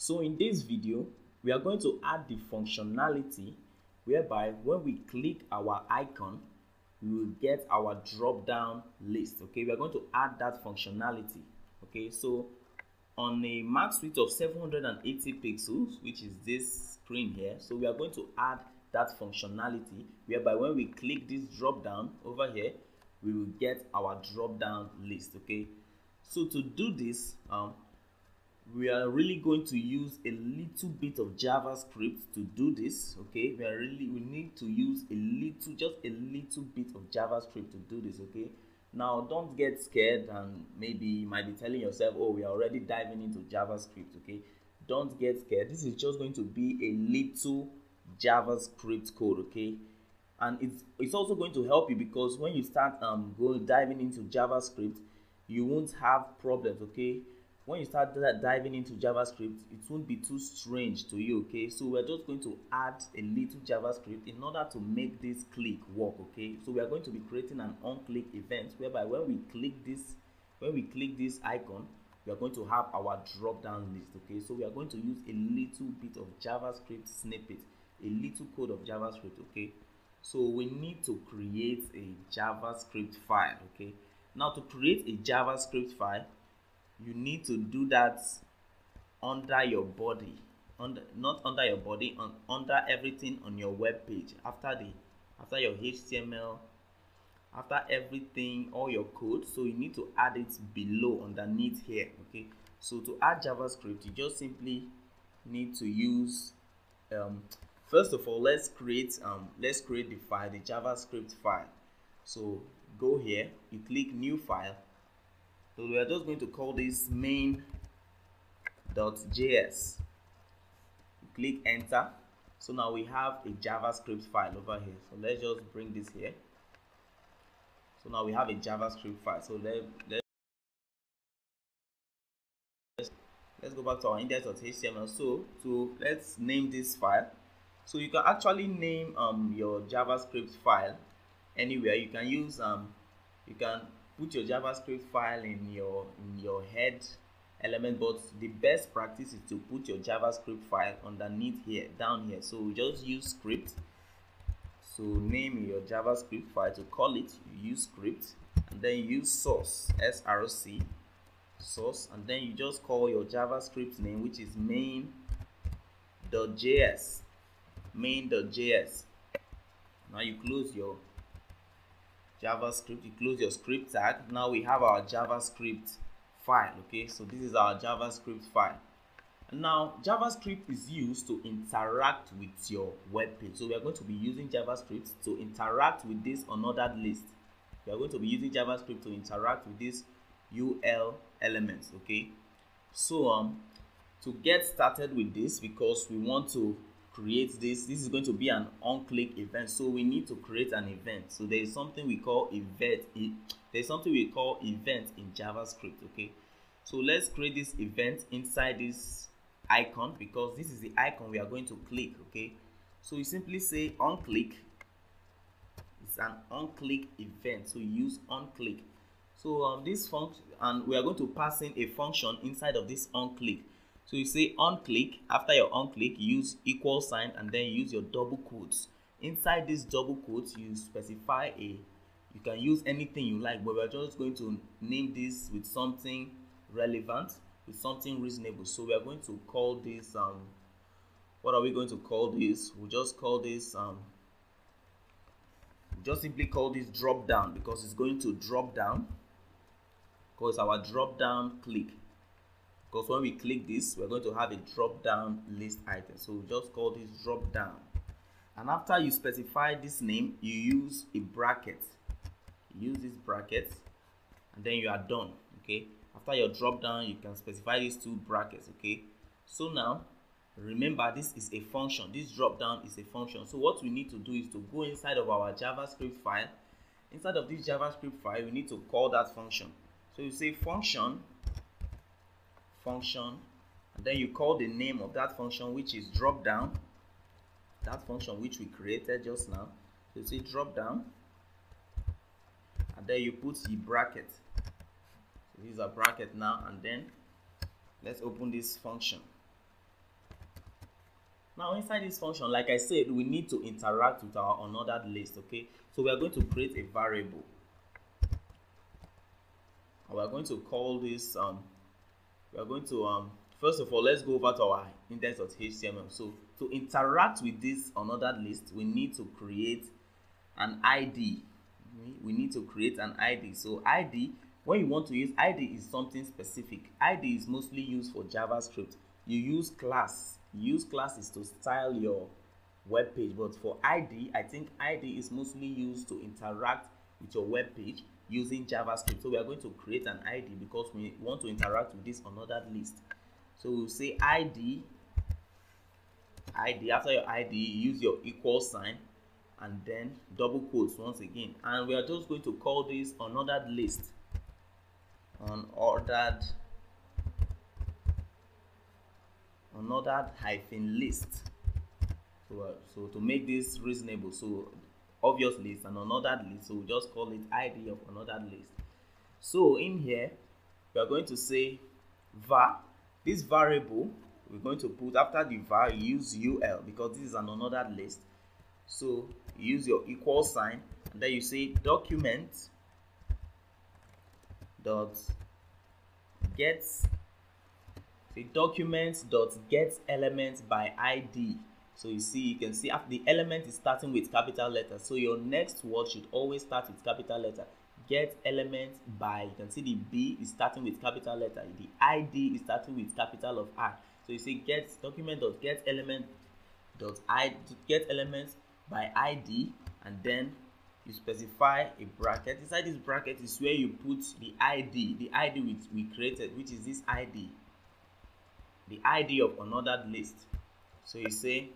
So in this video, we are going to add the functionality whereby when we click our icon, we will get our drop down list. Okay, we are going to add that functionality. Okay, so on a max width of 780 pixels, which is this screen here, so we are going to add that functionality whereby when we click this drop down over here, we will get our drop down list. Okay, so to do this, we are really going to use a little bit of JavaScript to do this. Okay, we need to use just a little bit of JavaScript to do this. Okay, now don't get scared, and maybe you might be telling yourself, oh, we are already diving into JavaScript. Okay, don't get scared. This is just going to be a little JavaScript code. Okay, and it's also going to help you because when you start diving into JavaScript, you won't have problems. Okay, when you start diving into JavaScript, it won't be too strange to you. Okay, so we're just going to add a little JavaScript in order to make this click work. Okay, so we are going to be creating an on-click event whereby when we click this icon, we are going to have our drop-down list. Okay, so we are going to use a little bit of JavaScript snippet, a little code of JavaScript. Okay, so we need to create a JavaScript file. Okay, now to create a JavaScript file, you need to do that under your body, not under your body, under everything on your web page. After your HTML, after everything, all your code, so you need to add it below, underneath here. Okay, so to add JavaScript, you just simply need to use first of all, let's create the file, the JavaScript file. So go here, you click new file. So we are just going to call this main.js. Click enter. So now we have a JavaScript file over here. So let's just bring this here. So now we have a JavaScript file. So let's go back to our index.html. So let's name this file. So you can actually name your JavaScript file anywhere. You can use you can put your JavaScript file in your head element, but the best practice is to put your JavaScript file underneath here, down here. So we just use script. So name your JavaScript file. To call it, you use script, and then you use source, src, source, and then you just call your JavaScript name, which is main.js. Now you close your JavaScript, you close your script tag. Now we have our JavaScript file. Okay, so this is our JavaScript file. And now JavaScript is used to interact with your web page. So we are going to be using JavaScript to interact with this unordered list. We are going to be using JavaScript to interact with these UL elements. Okay, so to get started with this, because we want to create this is going to be an on-click event, so we need to create an event. So there is something we call event. There's something we call event in JavaScript. Okay, so let's create this event inside this icon, because this is the icon we are going to click. Okay, so you simply say on click. It's an on-click event, so you use on click. So this function, and we are going to pass in a function inside of this on click. So you say on click. After your on click, use equal sign, and then use your double quotes. Inside this double quotes, you specify you can use anything you like, but we're just going to name this with something relevant, with something reasonable. So we are going to call this what are we going to call this? We'll just call this just simply call this drop down, because it's going to drop down, because our drop down click. Because when we click this, we're going to have a drop down list item. So we just call this drop down. And after you specify this name, you use a bracket. You use this bracket, and then you are done. Okay, after your drop down, you can specify these two brackets. Okay, so now remember, this is a function. This drop down is a function. So what we need to do is to go inside of our JavaScript file. Inside of this JavaScript file, we need to call that function. So you say function, and then you call the name of that function, which is drop down, that function which we created just now. So you say drop down, and then you put the bracket. So this is a bracket now, and then let's open this function. Now inside this function, like I said, we need to interact with our unordered list. Okay, so we are going to create a variable. We are going to call this we are going to first of all, let's go over to our index.html. So to interact with this unordered list, we need to create an ID. We need to create an ID. So ID, when you want to use ID, is something specific. ID is mostly used for JavaScript. You use class. You use classes to style your web page, but for ID, I think ID is mostly used to interact with your web page using JavaScript. So we are going to create an ID because we want to interact with this unordered list. So we'll say ID. After your ID, use your equal sign and then double quotes once again, and we are just going to call this unordered list. Unordered hyphen list. So to make this reasonable, so obviously it's an unordered list, so we just call it ID of unordered list. So in here we are going to say var. This variable we're going to put after the var, use ul because this is an unordered list. So you use your equal sign and then you say document dot get, say document dot get element by ID. So you can see after the element is starting with capital letters, so your next word should always start with capital letter. Get element by, you can see the B is starting with capital letter, the ID is starting with capital of I. So you say get document dot get element dot get elements by ID, and then you specify a bracket. Inside this bracket is where you put the ID which we created, which is this ID, the ID of unordered list. So you say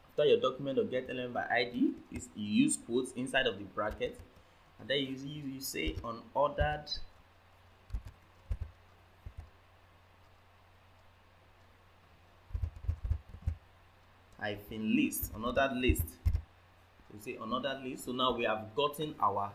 after your document or get element by ID, you use quotes inside of the bracket, and then you say unordered hyphen list, unordered list. You say unordered list. So now we have gotten our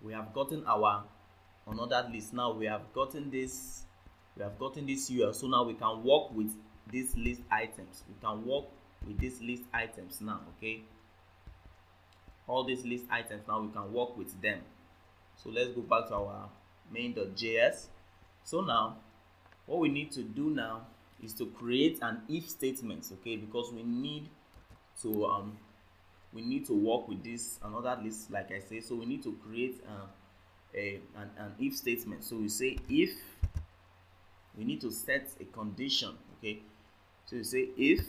unordered list. Now we have gotten this URL. So now we can work with these list items. We can work with these list items now. Okay, all these list items now we can work with them. So let's go back to our main.js. So now what we need to do now is to create an if statement. Okay, because we need to work with this unordered list, like I say. So we need to create an if statement. So we say if, we need to set a condition. Okay, so you say if,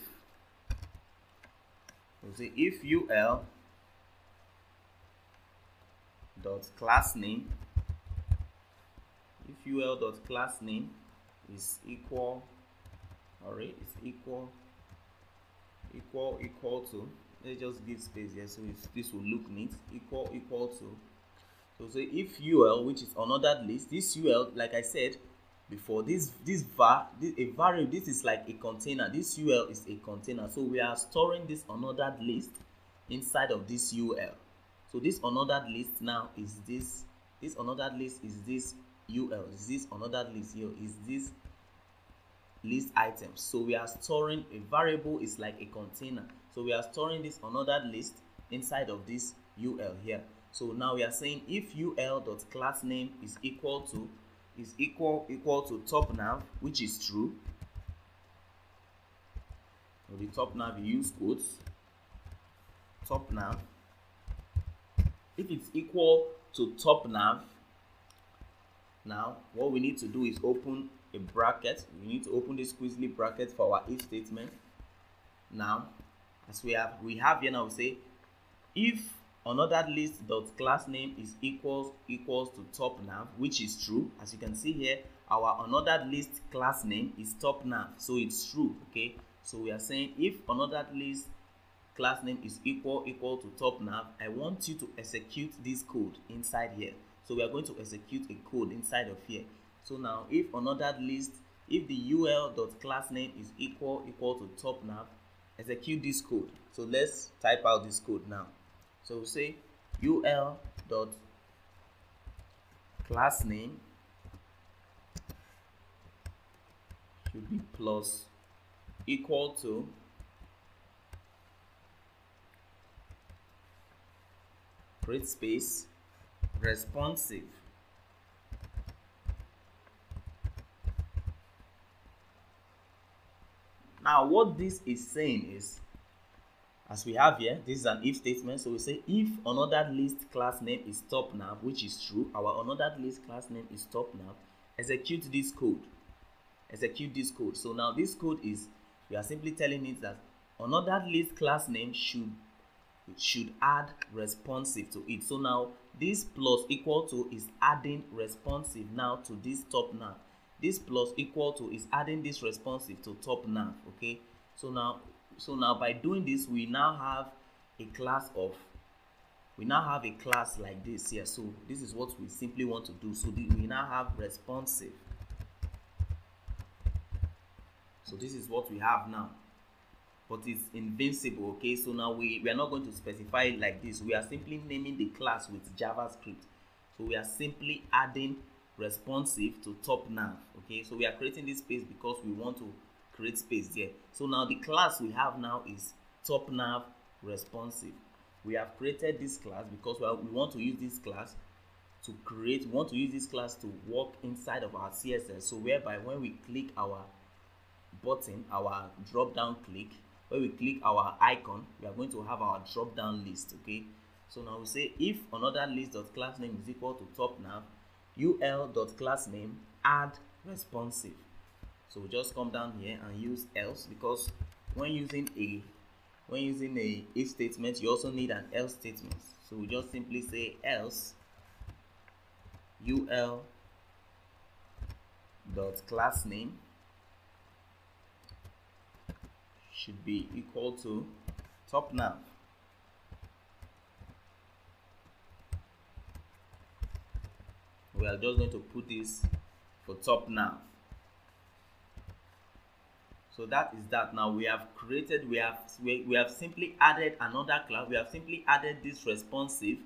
ul dot class name, if ul dot class name is equal, equal to, let's just give space here so this will look neat, equal to. So say if ul, which is unordered list, this ul, like I said before, this variable, this is like a container. This ul is a container, so we are storing this unordered list inside of this ul. So this unordered list now is this unordered list is this ul, is this unordered list here, is this list items. So we are storing a variable, is like a container, so we are storing this unordered list inside of this ul here. So now we are saying if ul dot class name is equal to top nav, which is true. For the top nav, you use quotes, top nav. If it's equal to top nav, now what we need to do is open a bracket. We need to open this squiggly bracket for our if statement. Now as we have here, now we say if unordered list dot class name is equals to top nav, which is true. As you can see here, our unordered list class name is top nav, so it's true. Okay, so we are saying if unordered list class name is equal to top nav, I want you to execute this code inside here. So we are going to execute a code inside of here. So now if unordered list, if the ul dot class name is equal to top nav, execute this code. So let's type out this code now. So we say ul dot class name should be plus equal to create space, responsive. Now what this is saying is, as we have here, this is an if statement. So we say if unordered list class name is top nav, which is true, our unordered list class name is top nav, execute this code. Execute this code. So now this code is, we are simply telling it that unordered list class name should add responsive to it. So now this plus equal to is adding responsive now to this top nav. This plus equal to is adding this responsive to top nav. Okay, so now by doing this, we now have a class like this here. So this is what we simply want to do. So we now have responsive. So this is what we have now, but it's invincible. Okay, so now we are not going to specify it like this. We are simply naming the class with JavaScript. So we are simply adding responsive to top nav. Okay, so we are creating this space because we want to create space there. So now the class we have now is top nav responsive. We have created this class because we want to use this class to create. We want to use this class to work inside of our CSS. So whereby when we click our button, our drop down click, when we click our icon, we are going to have our drop down list. Okay, so now we say if another list.class name is equal to top nav, ul.class name add responsive. So we just come down here and use else, because when using a if statement, you also need an else statement. So we just simply say else ul.class name should be equal to top nav. We are just going to put this for top nav. So that is that. Now we have created, we have simply added another class. We have simply added this responsive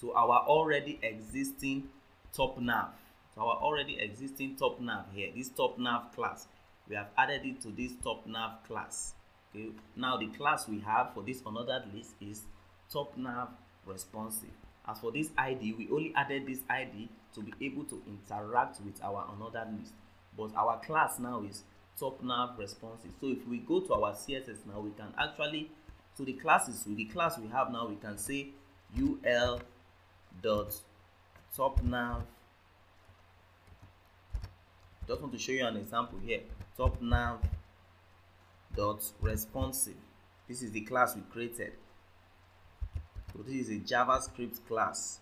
to our already existing top nav. So our already existing top nav here, this top nav class, we have added it to this top nav class. Okay. Now the class we have for this unordered list is top nav responsive. As for this ID, we only added this ID to be able to interact with our unordered list. But our class now is top nav responsive. So if we go to our CSS now, we can actually, so the class we have now, we can say ul dot top nav. Just want to show you an example here. Top nav dot responsive. This is the class we created. So this is a JavaScript class.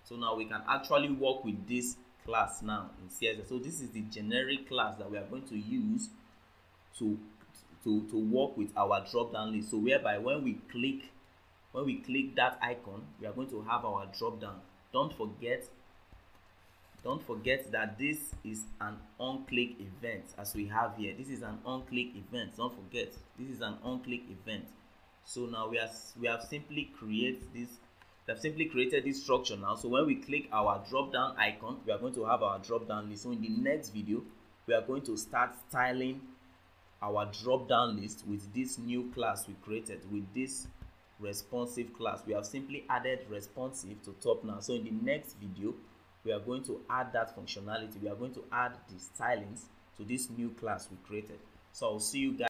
So now we can actually work with this class now in CSS. So this is the generic class that we are going to use to work with our drop down list. So whereby when we click that icon, we are going to have our drop down. Don't forget that this is an on-click event, as we have here. This is an on-click event. Don't forget, this is an on-click event. So now we have simply created this structure now. So when we click our drop down icon, we are going to have our drop down list. So in the next video, we are going to start styling our drop down list with this new class we created, with this responsive class. We have simply added responsive to top now. So in the next video, we are going to add that functionality. We are going to add the stylings to this new class we created. So I'll see you guys.